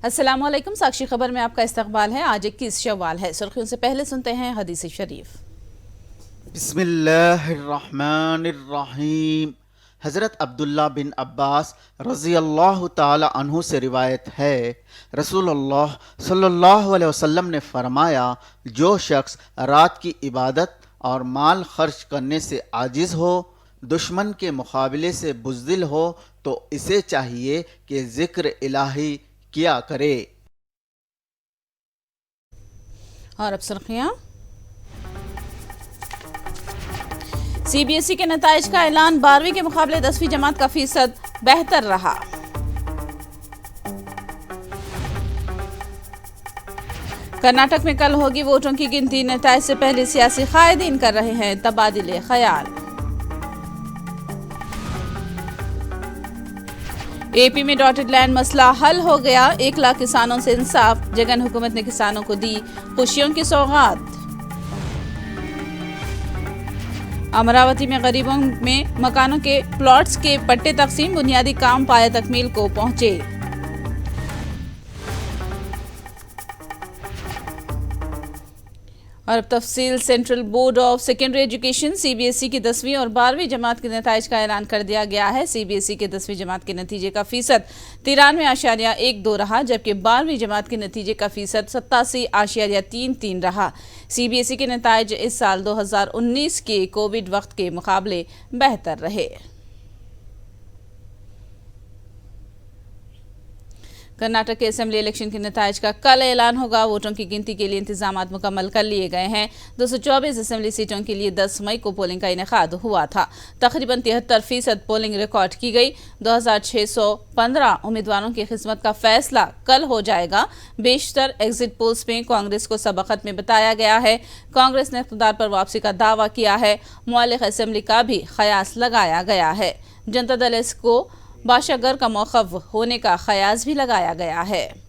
अस्सलामुअलैकुम। साक्षी खबर में आपका इस्तकबाल है। आज 21 शव्वाल है। सुर्खियों से पहले सुनते हैं हदीस शरीफ। बिस्मिल्लाहिर्रहमानिर्रहीम। हज़रत अब्दुल्ला बिन अब्बास रज़ी अल्लाह ताला अन्हु से रिवायत है, रसूलुल्लाह सल्लल्लाहु अलैहि वसल्लम ने फरमाया, जो शख्स रात की इबादत और माल खर्च करने से आजिज़ हो, दुश्मन के मुकाबले से बुज़दिल हो, तो इसे चाहिए कि ज़िक्र इलाही किया करे। और अब सुर्खियां। सीबीएसई के नताइज का ऐलान। 12वीं के मुकाबले 10वीं जमात का फीसद बेहतर रहा। कर्नाटक में कल होगी वोटों की गिनती। नताइज से पहले सियासी कायदीन कर रहे हैं तबादिले ख्याल। एपी में डॉटेड लैंड मसला हल हो गया। 1 लाख किसानों से इंसाफ। जगन हुकूमत ने किसानों को दी खुशियों की सौगात। अमरावती में गरीबों में मकानों के प्लॉट्स के पट्टे तकसीम। बुनियादी काम पाया तकमील को पहुंचे। और अब तफसील। Central board of secondary education CBSE की 10वीं और 12वीं जमात के नताइज का ऐलान कर दिया गया है। सीबीएसई के 10वीं जमात के नतीजे का फीसद 93.12 रहा, जबकि 12वीं जमात के नतीजे का फीसद 87.33 रहा। सीबीएसई के नताइज इस साल 2019 के कोविड वक्त के मुकाबले बेहतर रहे। कर्नाटक के असेंबली इलेक्शन के नताइज का कल ऐलान होगा। वोटों की गिनती के लिए इंतजाम मुकम्मल कर लिए गए हैं। 224 असेंबली सीटों के लिए 10 मई को पोलिंग का इनेकाद हुआ था। तकरीबन 73% पोलिंग रिकॉर्ड की गई। 2615 उम्मीदवारों की खिदमत का फैसला कल हो जाएगा। बेशतर एग्जिट पोल्स में कांग्रेस को सबकत में बताया गया है। कांग्रेस ने इक़्तिदार पर वापसी का दावा किया है। मुआलिक असेंबली का भी कयास लगाया गया है। जनता दल एस को बाशागर का मौक़िफ़ होने का क़यास भी लगाया गया है।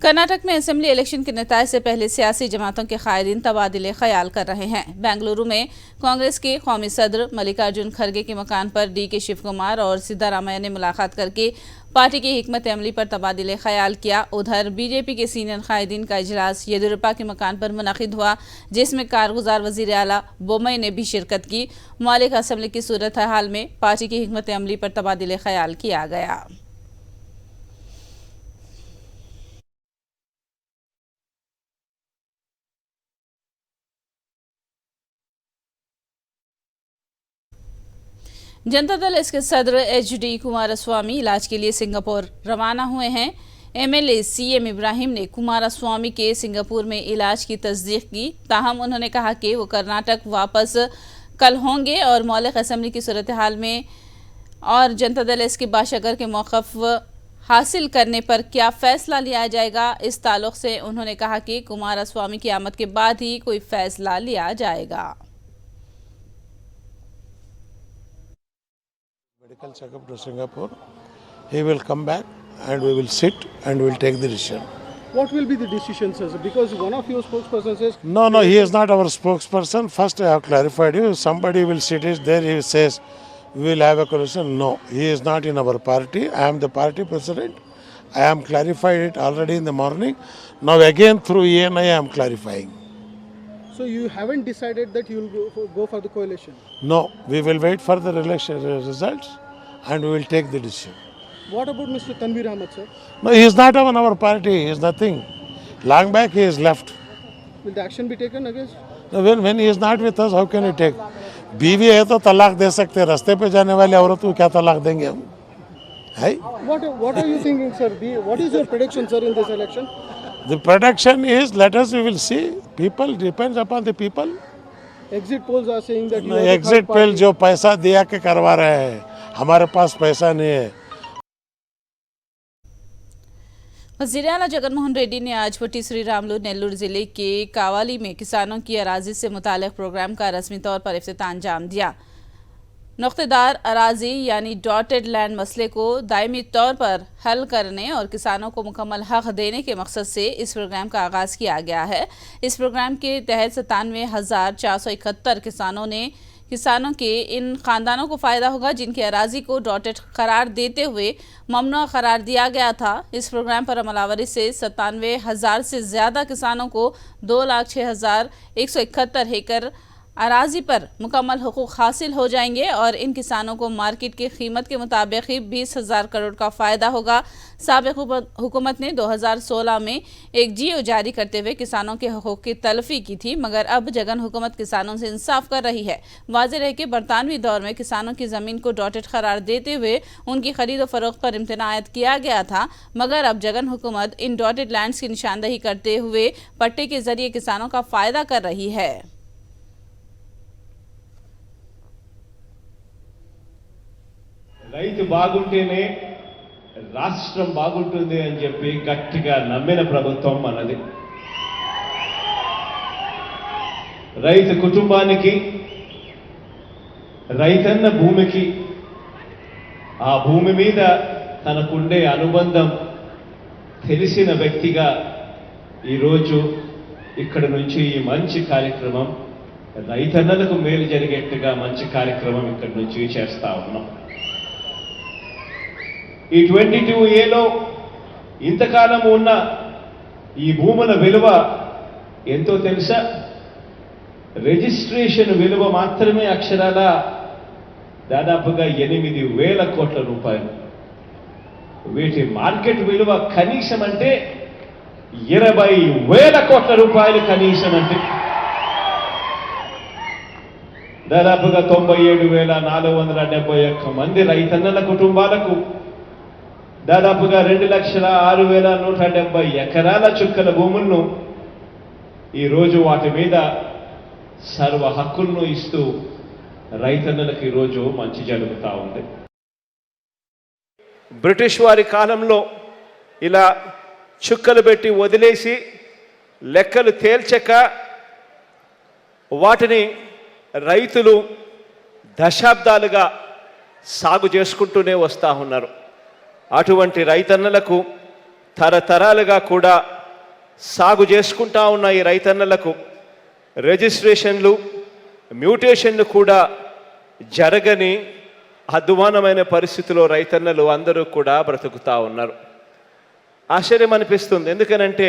कर्नाटक में असेंबली इलेक्शन के नताइज से पहले सियासी जमातों के कायदीन तबादिले ख्याल कर रहे हैं। बेंगलुरु में कांग्रेस के कौमी सदर मल्लिकार्जुन खड़गे के मकान पर डी.के. शिव कुमार और सिद्धारामैया ने मुलाकात करके पार्टी की हिकमत अमली पर तबादिले ख्याल किया। उधर बीजेपी के सीनियर कायदीन का इजलास येदियुरप्पा के मकान पर मुनक़िद हुआ, जिसमें कारगुजार वज़ीर आला बोम्मई ने भी शिरकत की। मुआलिक असेंबली की सूरत हाल में पार्टी की हिकमत अमली पर तबादिले ख्याल किया गया। जनता दल इसके सदर एच.डी. कुमारस्वामी इलाज के लिए सिंगापुर रवाना हुए हैं। एमएलए सीएम इब्राहिम ने कुमारस्वामी के सिंगापुर में इलाज की तस्दीक की। ताहम उन्होंने कहा कि वो कर्नाटक वापस कल होंगे और मौलिक असेंबली की सूरत हाल में और जनता दल इसके बाशागर के मौक़िफ़ हासिल करने पर क्या फैसला लिया जाएगा, इस ताल्लुक़ से उन्होंने कहा कि कुमारस्वामी की आमद के बाद ही कोई फैसला लिया जाएगा। Medical checkup to Singapore. He will come back and we will sit and we will take the decision. What will be the decision, sir? Because one of your spokespersons says... No, he is not our spokesperson. First I have clarified you. Somebody will sit there, he says, we will have a coalition. No, he is not in our party. I am the party president. I am clarified it already in the morning. Now again through ENI I am clarifying. So you haven't decided that you will go for the coalition? No, we will wait for the election results and we will take the decision. What about Mr. Tanveer Ahmed, sir? No, he is not on our party. He is nothing. Long back he is left. Will the action be taken against? No, when he is not with us, how can he take? बीवी है तो तलाक दे सकते हैं, रास्ते पे जाने वाले औरत को क्या तलाक देंगे हम? है? What are you thinking, sir? What is your prediction, sir, in this election? The prediction is, we will see. People depends upon the people. Exit polls are saying that... Exit poll जो पैसा दिया के करवा रहे हैं, हमारे पास पैसा नहीं है। वज़ीर आला जगनमोहन रेड्डी ने आज पुट्टी श्री रामुलु नेल्लूर जिले के कावाली में किसानों की अराजी से मुताल्लिक़ प्रोग्राम का रस्मी तौर पर इफ्तिताह अंजाम दिया। नुक्तेदार अराजी यानी डॉटेड लैंड मसले को दायमी तौर पर हल करने और किसानों को मुकम्मल हक़ देने के मकसद से इस प्रोग्राम का आगाज़ किया गया है। इस प्रोग्राम के तहत 97,471 किसानों ने किसानों के इन खानदानों को फायदा होगा जिनकी अराजी को डॉटेड करार देते हुए ममनुआ करार दिया गया था। इस प्रोग्राम पर अमलावरी से 97,000 से ज्यादा किसानों को 2,06,171 एकड़ अराजी पर मुकम्मल हुकूक हासिल हो जाएंगे और इन किसानों को मार्केट की कीमत के मुताबिक ही 20,000 करोड़ का फ़ायदा होगा। साबिक़ हुकूमत ने 2016 में एक जीओ जारी करते हुए किसानों के हुकूक की तलफी की थी, मगर अब जगन हुकूमत किसानों से इंसाफ कर रही है। वाज़ेह रहे कि बरतानवी दौर में किसानों की ज़मीन को डॉटेड करार देते हुए उनकी खरीद व फरोख्त पर इम्तनायत किया गया था, मगर अब जगन हुकूमत इन डॉटेड लैंड्स की निशानदही करते हुए पट्टे के जरिए किसानों का फ़ायदा कर रही है। రైతు బాగుంటేనే రాష్ట్రం బాగుంటుంది అని చెప్పి గట్టిగా నమ్మిన ప్రభుత్వం మనది. రైతు కుటుంబానికి, రైతన్న భూమికి, ఆ భూమి మీద తనకుండే అనుబంధం తెలిసిన వ్యక్తిగా ఈరోజు ఇక్కడ నుంచి ఈ మంచి కార్యక్రమం, రైతన్నలకు మేలు జరిగేట్టుగా మంచి కార్యక్రమం ఇక్కడ నుంచి చేస్తా ఉన్నాం. ఈ 22Aలో ఇంతకాలం ఉన్న ఈ భూముల విలువ ఎంతో తెలుసా? రిజిస్ట్రేషన్ విలువ మాత్రమే అక్షరాల దాదాపుగా 8,000 కోట్ల రూపాయలు. వీటి మార్కెట్ విలువ కనీసం అంటే 20,000 కోట్ల రూపాయలు కనీసం అంటే. దాదాపుగా 97,471 మంది రైతన్నల కుటుంబాలకు దాదాపుగా 2,06,170 ఎకరాల చుక్కల భూములను ఈరోజు వాటి మీద సర్వ హక్కులను ఇస్తూ రైతన్నలకు ఈరోజు మంచి జరుగుతూ ఉంది. బ్రిటిష్ వారి కాలంలో ఇలా చుక్కలు పెట్టి వదిలేసి లెక్కలు తేల్చక వాటిని రైతులు దశాబ్దాలుగా సాగు చేసుకుంటూనే వస్తూ ఉన్నారు. అటువంటి రైతన్నలకు తరతరాలుగా కూడా సాగు చేసుకుంటా ఉన్న ఈ రైతన్నలకు రిజిస్ట్రేషన్లు, మ్యూటేషన్లు కూడా జరగని అధ్వానమైన పరిస్థితిలో రైతన్నలు అందరూ కూడా బ్రతుకుతూ ఉన్నారు. ఆశ్చర్యం అనిపిస్తుంది. ఎందుకనంటే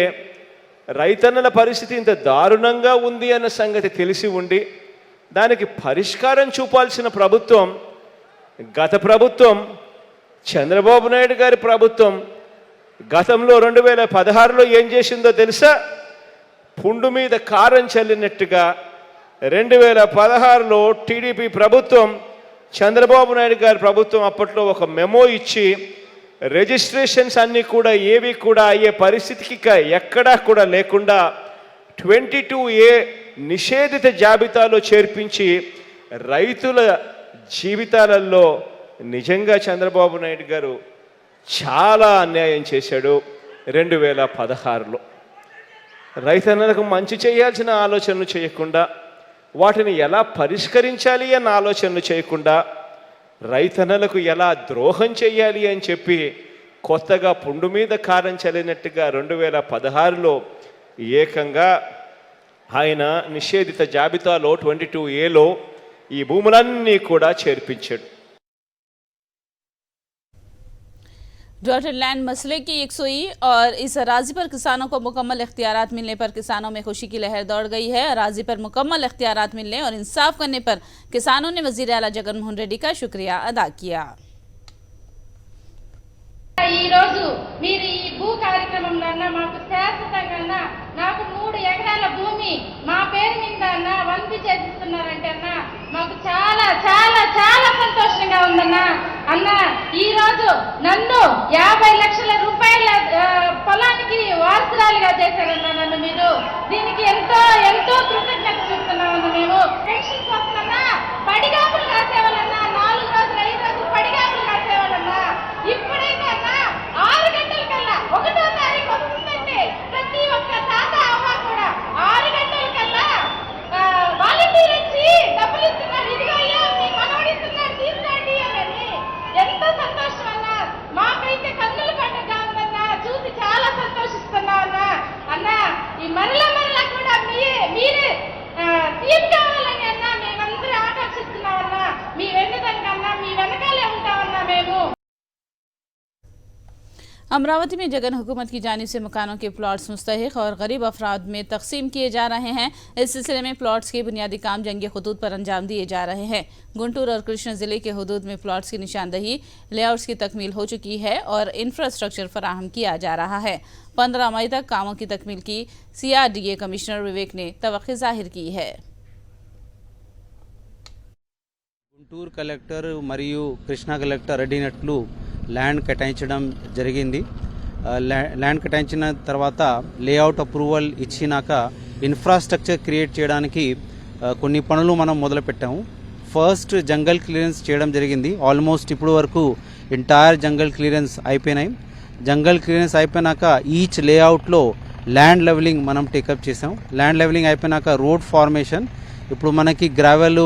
రైతన్నల పరిస్థితి ఇంత దారుణంగా ఉంది అన్న సంగతి తెలిసి ఉండి దానికి పరిష్కారం చూపాల్సిన ప్రభుత్వం, గత ప్రభుత్వం, చంద్రబాబు నాయుడు గారి ప్రభుత్వం గతంలో 2016లో ఏం చేసిందో తెలుసా? పుండు మీద కారం చల్లినట్టుగా 2016లో టీడీపీ ప్రభుత్వం, చంద్రబాబు నాయుడు గారి ప్రభుత్వం అప్పట్లో ఒక మెమో ఇచ్చి రిజిస్ట్రేషన్స్ అన్నీ కూడా ఏవి కూడా అయ్యే పరిస్థితికి ఎక్కడా కూడా లేకుండా 22A నిషేధిత జాబితాలో చేర్పించి రైతుల జీవితాలలో నిజంగా చంద్రబాబు నాయుడు గారు చాలా అన్యాయం చేశాడు. 2016లో రైతన్నలకు మంచి చేయాల్సిన ఆలోచనలు చేయకుండా, వాటిని ఎలా పరిష్కరించాలి అన్న ఆలోచనలు చేయకుండా, రైతన్నలకు ఎలా ద్రోహం చేయాలి అని చెప్పి కొత్తగా పుండు మీద కారం చల్లినట్టుగా 2016లో ఏకంగా ఆయన నిషేధిత జాబితాలో 22Aలో ఈ భూములన్నీ కూడా చేర్పించాడు. डॉटेड लैंड मसले की 100 और इस अराजी पर किसानों को मुकम्मल इख्तियारात मिलने पर किसानों में खुशी की लहर दौड़ गई है। अराजी पर मुकम्मल इख्तियारात मिलने और इंसाफ करने पर किसानों ने वजीर आला जगन मोहन रेड्डी का शुक्रिया अदा किया। ఈ రోజు మీరు ఈ భూ కార్యక్రమంలో మాకు శాశ్వతంగా నాకు 3 ఎకరాల భూమి మా పేరు మీద వంతి చేస్తున్నారంటే మాకు చాలా చాలా చాలా సంతోషంగా ఉందన్నా. అన్న ఈ రోజు నన్ను 50 లక్షల రూపాయల పొలానికి వారసురాలిగా చేశారన్నా నన్ను. మీరు దీనికి ఎంతో ఎంతో కృతజ్ఞత చెప్తున్నామన్నా. మేము పెన్షన్ కోసమన్నా పడిగాపులు కాసేవాళ్ళన్నా, 4 రోజులు 5 రోజులు పడిగాపులు కాసేవాళ్ళన్నా. ఇప్పుడైతే 6 గంటల కల్లా 1వ తారీఖు వస్తుందంటే ప్రతి ఒక్క తాత అవ్వ కూడా 6 గంటల కల్లా వాలంటీర్ వచ్చి డబ్బులు ఇస్తున్నారు. ఇదిగో అయ్యా మీ మనవడు ఇస్తున్నారు తీసుకోండి అని. ఎంతో సంతోషం అన్నా. మాకైతే కన్నుల పండుగగా ఉందన్నా. చూసి చాలా సంతోషిస్తున్నాం అన్నా. అన్నా ఈ మరలా కూడా మీరే సీఎం కావాలని అన్నా మేమందరూ ఆకాంక్షిస్తున్నాం. अमरावती में जगन हुकूमत की जानिब से मकानों के प्लॉट्स मुस्तहिक और गरीब अफराद में तकसीम किए जा रहे हैं। इस सिलसिले में प्लॉट्स के बुनियादी काम जंगी खुदूद पर अंजाम दिए जा रहे हैं। गुंटूर और कृष्ण जिले के हुदूद में प्लॉट्स की निशानदही, लेआउट्स की तकमील हो चुकी है और इंफ्रास्ट्रक्चर फराहम किया जा रहा है। 15 मई तक कामों की तकमील की CRDA कमिश्नर विवेक ने तवक्को जाहिर की है। గుంటూరు కలెక్టర్ మరియు కృష్ణా కలెక్టర్ అడిగినట్లు ల్యాండ్ కేటాయించడం జరిగింది. ల్యాండ్ కేటాయించిన తర్వాత లేఅవుట్ అప్రూవల్ ఇచ్చినాక ఇన్ఫ్రాస్ట్రక్చర్ క్రియేట్ చేయడానికి కొన్ని పనులు మనం మొదలుపెట్టాము. ఫస్ట్ జంగల్ క్లియరెన్స్ చేయడం జరిగింది. ఆల్మోస్ట్ ఇప్పుడు వరకు ఎంటైర్ జంగల్ క్లియరెన్స్ అయిపోయినాయి. జంగల్ క్లియరెన్స్ అయిపోయినాక ఈచ్ లేఅవుట్లో ల్యాండ్ లెవెలింగ్ మనం టేకప్ చేసాం. ల్యాండ్ లెవెలింగ్ అయిపోయినాక రోడ్ ఫార్మేషన్, ఇప్పుడు మనకి గ్రావెల్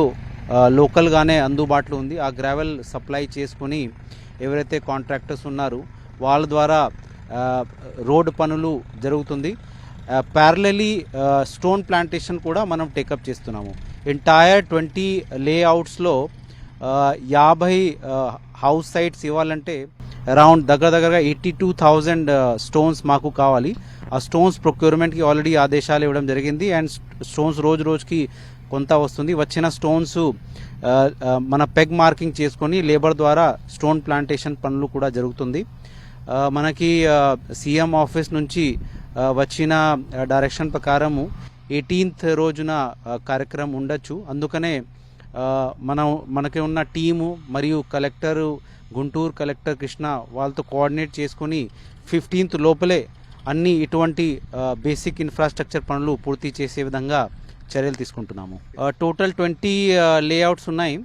లోకల్గానే అందుబాటులో ఉంది. ఆ గ్రావెల్ సప్లై చేసుకొని ఎవరైతే కాంట్రాక్టర్స్ ఉన్నారో వాళ్ళ ద్వారా రోడ్ పనులు జరుగుతుంది. ప్యారలీ స్టోన్ ప్లాంటేషన్ కూడా మనం టేకప్ చేస్తున్నాము. ఎంటైర్ 20 లేఅవుట్స్లో 50 హౌస్ సైట్స్ ఇవ్వాలంటే అరౌండ్ దగ్గరగా 82,000 స్టోన్స్ మాకు కావాలి. ఆ స్టోన్స్ ప్రొక్యూర్మెంట్కి ఆల్రెడీ ఆదేశాలు ఇవ్వడం జరిగింది. అండ్ స్టోన్స్ రోజుకి కొంత వస్తుంది. వచ్చిన స్టోన్స్ మన పెగ్ మార్కింగ్ చేసుకొని లేబర్ ద్వారా స్టోన్ ప్లాంటేషన్ పనులు కూడా జరుగుతుంది. మనకి సీఎం ఆఫీస్ నుంచి వచ్చిన డైరెక్షన్ ప్రకారము 18th రోజున కార్యక్రమం ఉండొచ్చు. అందుకనే మనకి ఉన్న టీము మరియు కలెక్టరు గుంటూరు, కలెక్టర్ కృష్ణ వాళ్ళతో కోఆర్డినేట్ చేసుకొని 15th లోపలే అన్ని ఇటువంటి బేసిక్ ఇన్ఫ్రాస్ట్రక్చర్ పనులు పూర్తి చేసే విధంగా చర్యలు తీసుకుంటున్నాము. టోటల్ 20 లేఅవుట్స్ ఉన్నాయి.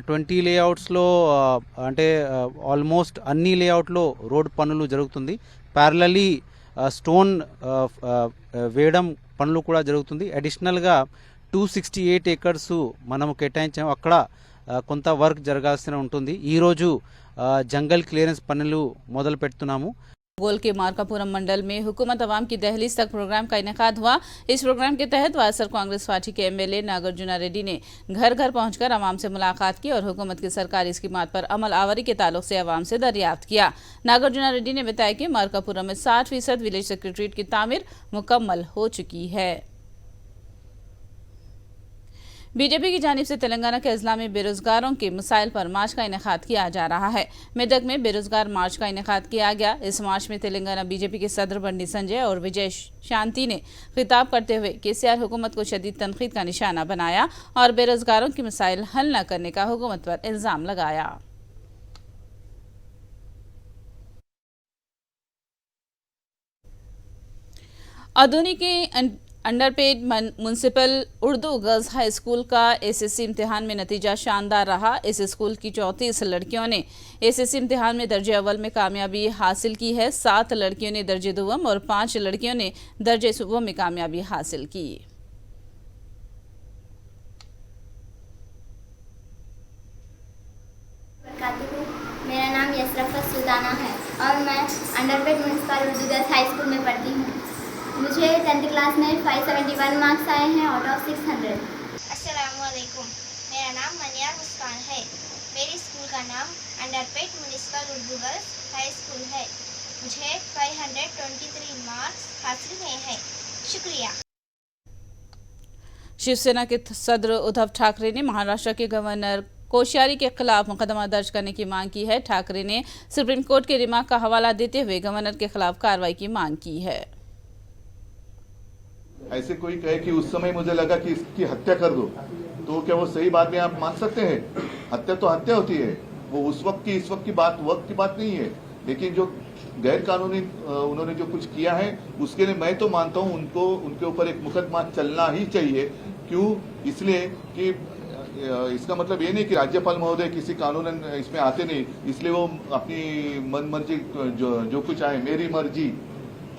20 లేఅవుట్స్లో అంటే ఆల్మోస్ట్ అన్ని లేఅవుట్లో రోడ్ పనులు జరుగుతుంది. ప్యారలీ స్టోన్ వేయడం పనులు కూడా జరుగుతుంది. అడిషనల్గా 268 acres మనము కేటాయించాము. అక్కడ కొంత వర్క్ జరగాల్సిన ఉంటుంది. ఈరోజు జంగల్ క్లియరెన్స్ పనులు మొదలు పెడుతున్నాము. गोल के मार्कापुरम मंडल में हुकूमत अवाम की दहलीज तक प्रोग्राम का इनेकाद हुआ। इस प्रोग्राम के तहत वायएसआर कांग्रेस पार्टी के MLA नागार्जुना रेड्डी ने घर घर पहुंचकर अवाम से मुलाकात की और हुकूमत की सरकारी स्कीमात पर अमल आवरी के ताल्लुक से अवाम से दरियाफ्त किया। नागार्जुना रेड्डी ने बताया कि मार्कापुरम में 60% विलेज सेक्रेटरीट की तामीर मुकम्मल हो चुकी है। बीजेपी की जानिब से तेलंगाना के अजला में बेरोजगारों के मसाइल पर मार्च का इनेकाद किया जा रहा है। मेदक में बेरोजगार मार्च का इनेकाद किया गया। इस मार्च में तेलंगाना बीजेपी के सदर बंडी संजय और विजय शांति ने खिताब करते हुए केसीआर हुकूमत को शदीद तनकीद का निशाना बनाया और बेरोजगारों की मसाइल हल न करने का हुकूमत पर इल्जाम लगाया। आधुनिक underpaid municipal Urdu girls high school का SSC इम्तिहान में नतीजा शानदार रहा। इस स्कूल की 34 लड़कियों ने SSC इम्तिहान में दर्जे अव्वल में कामयाबी हासिल की है। 7 लड़कियों ने दर्जे दुव्वम और 5 लड़कियों ने दर्जे सुव्वम में कामयाबी हासिल की। मेरा नाम यसरफत सुल्ताना है और मैं underpaid municipal Urdu girls high school में पढ़ती हूँ। मुझे 10th क्लास में 571 मार्क्स आए हैं आउट ऑफ 600। अस्सलामुअलैकुम, मेरा नाम मनियार मुस्कान है। मेरी स्कूल का नाम underpaid municipal Urdu girls high school है। मुझे 523 मार्क्स हासिल हुए हैं। शुक्रिया। शिवसेना के सदर उद्धव ठाकरे ने महाराष्ट्र के गवर्नर कोश्यारी के खिलाफ मुकदमा दर्ज करने की मांग की है। ठाकरे ने सुप्रीम कोर्ट के रिमार्क का हवाला देते हुए गवर्नर के खिलाफ कार्रवाई की मांग की है। ऐसे कोई कहे कि उस समय मुझे लगा कि इसकी हत्या कर दो, तो क्या वो सही बात में आप मान सकते हैं? हत्या तो हत्या होती है। वो उस वक्त की इस वक्त की बात वक्त की बात नहीं है। लेकिन जो गैर कानूनी उन्होंने जो कुछ किया है उसके लिए मैं तो मानता हूँ उनको उनके ऊपर एक मुकदमा चलना ही चाहिए। क्यों? इसलिए कि इसका मतलब ये नहीं कि राज्यपाल महोदय किसी कानून इसमें आते नहीं, इसलिए वो अपनी मन मर्जी जो कुछ आए मेरी मर्जी,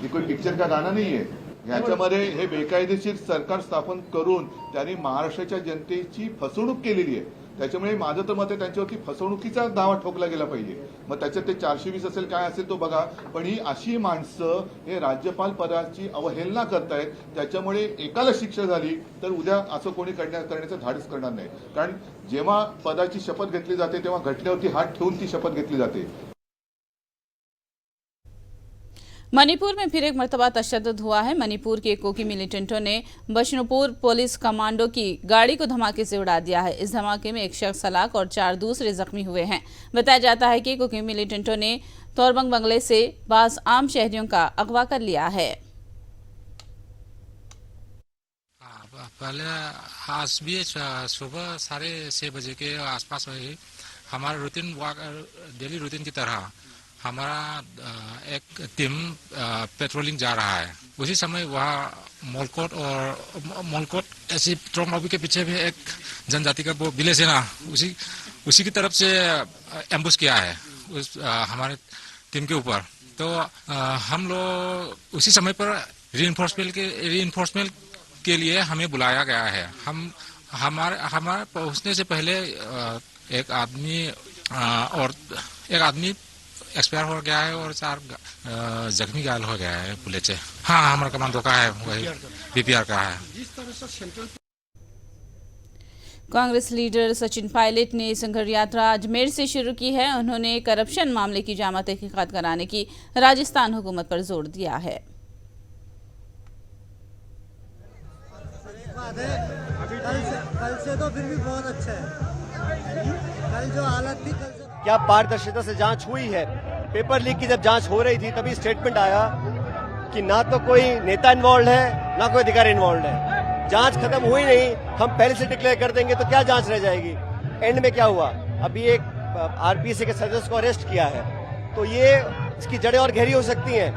ये कोई पिक्चर का गाना नहीं है। याच्यामध्ये हे बेकायदेशीर सरकार स्थापन करून त्यांनी महाराष्ट्राच्या जनतेची फसवणूक केलेली आहे। त्याच्यामुळे माझं तर मत आहे त्यांच्यावरती फसवणुकीचा दावा ठोकला गेला पाहिजे। मग त्याच्यात ते 420 असेल काय असेल तो बघा, पण ही अशी माणसं हे राज्यपाल पदाची अवहेलना करतायत। त्याच्यामुळे एकाला शिक्षा झाली तर उद्या असं कोणी करण्याचं धाडस करणार नाही। कारण जेव्हा पदाची शपथ घेतली जाते तेव्हा घटनेवरती हात ठेवून ती शपथ घेतली जाते। मणिपुर में फिर एक मरतबा तशद्दुद हुआ है। मणिपुर के कोकी मिलिटेंटों ने बशनुपुर पुलिस कमांडो की गाड़ी को धमाके से उड़ा दिया है। इस धमाके में एक शख्स हलाक और 4 दूसरे जख्मी हुए हैं। बताया जाता है कि कोकी मिलिटेंटों ने तोरबंग बंगले से बास आम शहरियों का अगवा कर लिया है। पहले आज भी सुबह 6:30 बजे के आसपास हमारा रूटीन डेली रूटीन की तरह हमारा एक टीम पेट्रोलिंग जा रहा है। उसी समय वहाँ मोलकोट ऐसी पेट्रोल पंप के पीछे भी एक जनजाति का वो विलेज है ना, उसी की तरफ से एम्बुश किया है हमारे टीम के ऊपर। तो हम लोग उसी समय पर रीइंफोर्समेंट के लिए हमें बुलाया गया है। हमारे पहुंचने से पहले एक आदमी एक्सपायर हो गया है और 4 जख्मी घायल हो गया है पुलिस से। हाँ, हमारा कमांडो का है, वही बीपीआर का है। कांग्रेस लीडर सचिन पायलट ने संघर्ष यात्रा अजमेर से शुरू की है। उन्होंने करप्शन मामले की जामा तहकीकात कराने की राजस्थान हुकूमत पर जोर दिया है। कल से तो फिर भी बहुत अच्छा है। कल जो हालत थी क्या पारदर्शिता से जांच हुई है। पेपर लीक की जब जांच हो रही थी तभी स्टेटमेंट आया कि ना तो कोई नेता इन्वॉल्व है ना कोई अधिकारी इन्वॉल्व है। जांच खत्म हुई नहीं, हम पहले से डिक्लेयर कर देंगे तो क्या जांच रह जाएगी। एंड में क्या हुआ, अभी एक आरपीसी के सदस्य को अरेस्ट किया है। तो ये इसकी जड़ें और गहरी हो सकती हैं।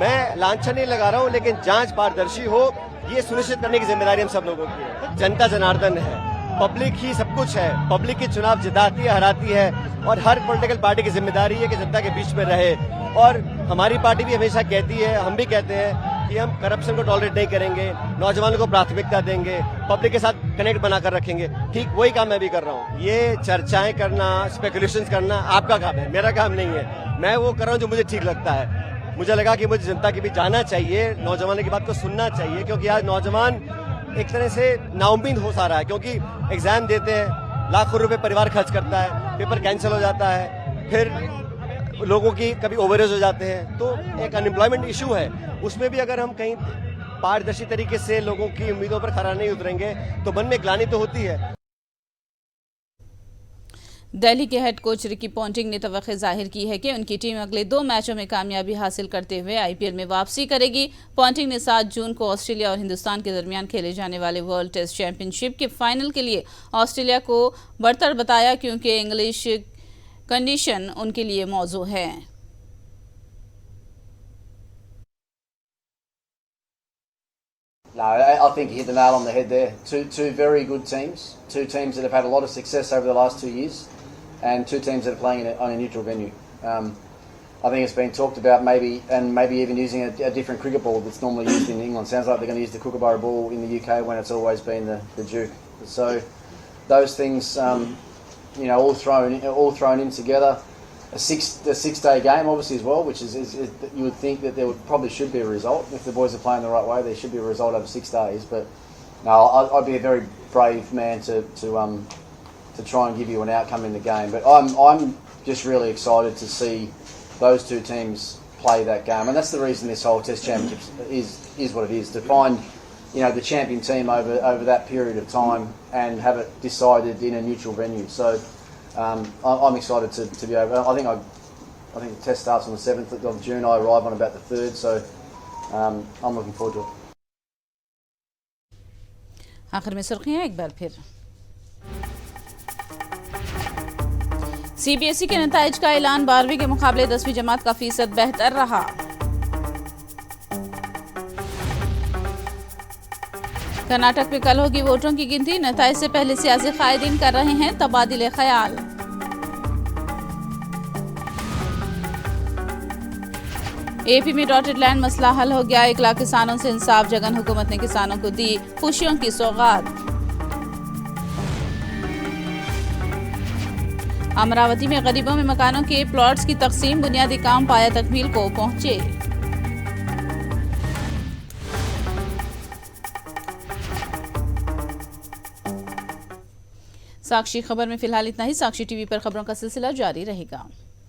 मैं लांछन नहीं लगा रहा हूँ, लेकिन जांच पारदर्शी हो ये सुनिश्चित करने की जिम्मेदारी हम सब लोगों की है। जनता जनार्दन है, पब्लिक ही सब कुछ है। पब्लिक की चुनाव जिताती है, हराती है, और हर पॉलिटिकल पार्टी की जिम्मेदारी है कि जनता के बीच में रहे। और हमारी पार्टी भी हमेशा कहती है, हम भी कहते हैं कि हम करप्शन को टॉलरेट नहीं करेंगे, नौजवानों को प्राथमिकता देंगे, पब्लिक के साथ कनेक्ट बनाकर रखेंगे। ठीक वही काम मैं भी कर रहा हूँ। ये चर्चाएं करना, स्पेकुलेशंस करना आपका काम है, मेरा काम नहीं है। मैं वो कर रहा हूँ जो मुझे ठीक लगता है। मुझे लगा कि मुझे जनता के बीच जाना चाहिए, नौजवानों की बात को सुनना चाहिए, क्योंकि आज नौजवान एक तरह से नाउम्मीद हो सा रहा है। क्योंकि एग्जाम देते हैं, लाखों रुपए परिवार खर्च करता है, पेपर कैंसिल हो जाता है, फिर लोगों की कभी ओवरेज हो जाते हैं, तो एक अनएम्प्लॉयमेंट इशू है। उसमें भी अगर हम कहीं पारदर्शी तरीके से लोगों की उम्मीदों पर खरा नहीं उतरेंगे तो मन में ग्लानि तो होती है। दिल्ली के हेड कोच रिकी पॉन्टिंग ने तवक्को जाहिर की है कि उनकी टीम अगले 2 मैचों में कामयाबी हासिल करते हुए आईपीएल में वापसी करेगी। पॉन्टिंग ने 7 जून को ऑस्ट्रेलिया और हिंदुस्तान के दरमियान खेले जाने वाले वर्ल्ड टेस्ट चैंपियनशिप के फाइनल के लिए ऑस्ट्रेलिया को बढ़तर बताया, क्योंकि इंग्लिश कंडीशन उनके लिए मौजू है। No, I think you hit the nail on the head there. Two very good teams, 2 teams that have had a lot of success over the last 2 years, and 2 teams that are playing on a neutral venue. I think it's been talked about maybe even using a different cricket ball that's normally used in England. Sounds like they're going to use the Kookaburra ball in the UK when it's always been the Duke. So those things, all thrown in together. A 6-day game, obviously, as well, which is you would think that there probably should be a result. If the boys are playing the right way, there should be a result over 6 days. But no, I'd be a very brave man to try and give you an outcome in the game. But I'm just really excited to see those 2 teams play that game, and that's the reason this whole Test Championship is what it is, to find the champion team over that period of time and have it decided in a neutral venue. So. I'm excited to be over. I think the test starts on the 7th of June. I arrive on about the 3rd, so I'm looking forward to it. आखिर में सुर्खियां एक बार फिर। CBSE के नताइज का ऐलान, 12वीं के मुकाबले 10वीं जमात का फीसद बेहतर रहा। कर्नाटक में कल होगी वोटों की गिनती, नताइज से पहले सियासी कायदीन कर रहे हैं तबादिले ख्याल। एपी में डॉटेड लैंड मसला हल हो गया, 1 लाख किसानों से इंसाफ, जगन हुकूमत ने किसानों को दी खुशियों की सौगात। अमरावती में गरीबों में मकानों के प्लॉट्स की तकसीम, बुनियादी काम पाया तकमील को पहुंचे। साक्षी खबर में फिलहाल इतना ही। साक्षी टीवी पर खबरों का सिलसिला जारी रहेगा।